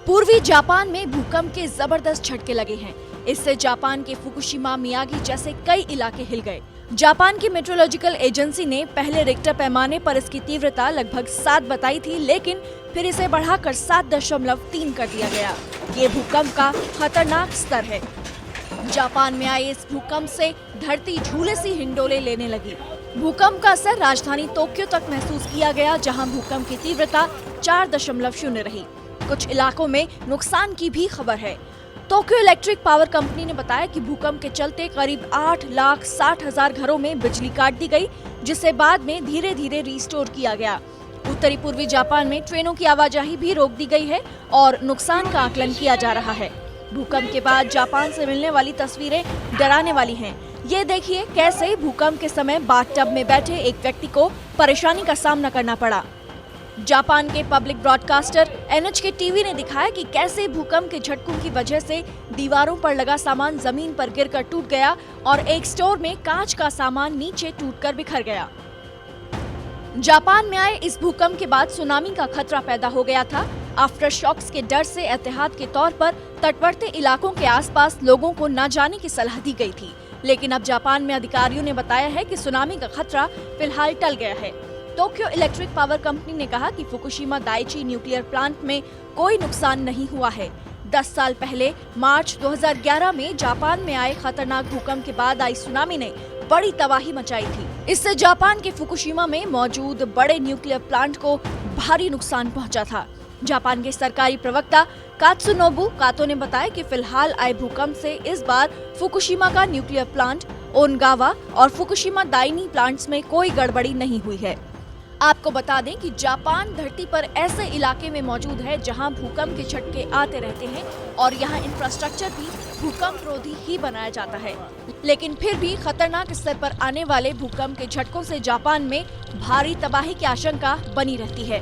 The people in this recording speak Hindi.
पूर्वी जापान में भूकंप के जबरदस्त झटके लगे हैं। इससे जापान के फुकुशिमा, मियागी जैसे कई इलाके हिल गए। जापान की मेट्रोलॉजिकल एजेंसी ने पहले रिक्टर पैमाने पर इसकी तीव्रता लगभग 7 बताई थी, लेकिन फिर इसे बढ़ाकर 7.3 कर दिया गया। ये भूकंप का खतरनाक स्तर है। जापान में आए इस भूकंप से धरती झूले सी हिंडोले लेने लगी। भूकंप का असर राजधानी टोक्यो तक महसूस किया गया, जहां भूकंप की तीव्रता 4.0 रही। कुछ इलाकों में नुकसान की भी खबर है। टोक्यो इलेक्ट्रिक पावर कंपनी ने बताया कि भूकंप के चलते करीब 8,60,000 घरों में बिजली काट दी गई, जिसे बाद में धीरे धीरे रिस्टोर किया गया। उत्तरी पूर्वी जापान में ट्रेनों की आवाजाही भी रोक दी गई है और नुकसान का आकलन किया जा रहा है। भूकंप के बाद जापान से मिलने वाली तस्वीरें डराने वाली हैं। ये देखिए कैसे भूकंप के समय बाथटब में बैठे एक व्यक्ति को परेशानी का सामना करना पड़ा। जापान के पब्लिक ब्रॉडकास्टर NHK टीवी ने दिखाया कि कैसे भूकंप के झटकों की वजह से दीवारों पर लगा सामान जमीन पर गिरकर टूट गया और एक स्टोर में कांच का सामान नीचे टूटकर बिखर गया। जापान में आए इस भूकंप के बाद सुनामी का खतरा पैदा हो गया था। आफ्टर शॉक्स के डर से एहतियात के तौर पर तटवर्ती इलाकों के आसपास लोगों को न जाने की सलाह दी गई थी, लेकिन अब जापान में अधिकारियों ने बताया है कि सुनामी का खतरा फिलहाल टल गया है। टोक्यो इलेक्ट्रिक पावर कंपनी ने कहा कि फुकुशिमा दाइची न्यूक्लियर प्लांट में कोई नुकसान नहीं हुआ है। 10 साल पहले मार्च 2011 में जापान में आए खतरनाक भूकंप के बाद आई सुनामी ने बड़ी तबाही मचाई थी। इससे जापान के फुकुशिमा में मौजूद बड़े न्यूक्लियर प्लांट को भारी नुकसान पहुंचा था। जापान के सरकारी प्रवक्ता कात्सुनोबु कातो ने बताया कि फिलहाल आए भूकंप से इस बार फुकुशिमा का न्यूक्लियर प्लांट, ओनगावा और फुकुशिमा दाइनी प्लांट्स में कोई गड़बड़ी नहीं हुई है। आपको बता दें कि जापान धरती पर ऐसे इलाके में मौजूद है जहां भूकंप के झटके आते रहते हैं और यहां इंफ्रास्ट्रक्चर भी भूकंप रोधी ही बनाया जाता है। लेकिन फिर भी खतरनाक स्तर पर आने वाले भूकंप के झटकों से जापान में भारी तबाही की आशंका बनी रहती है।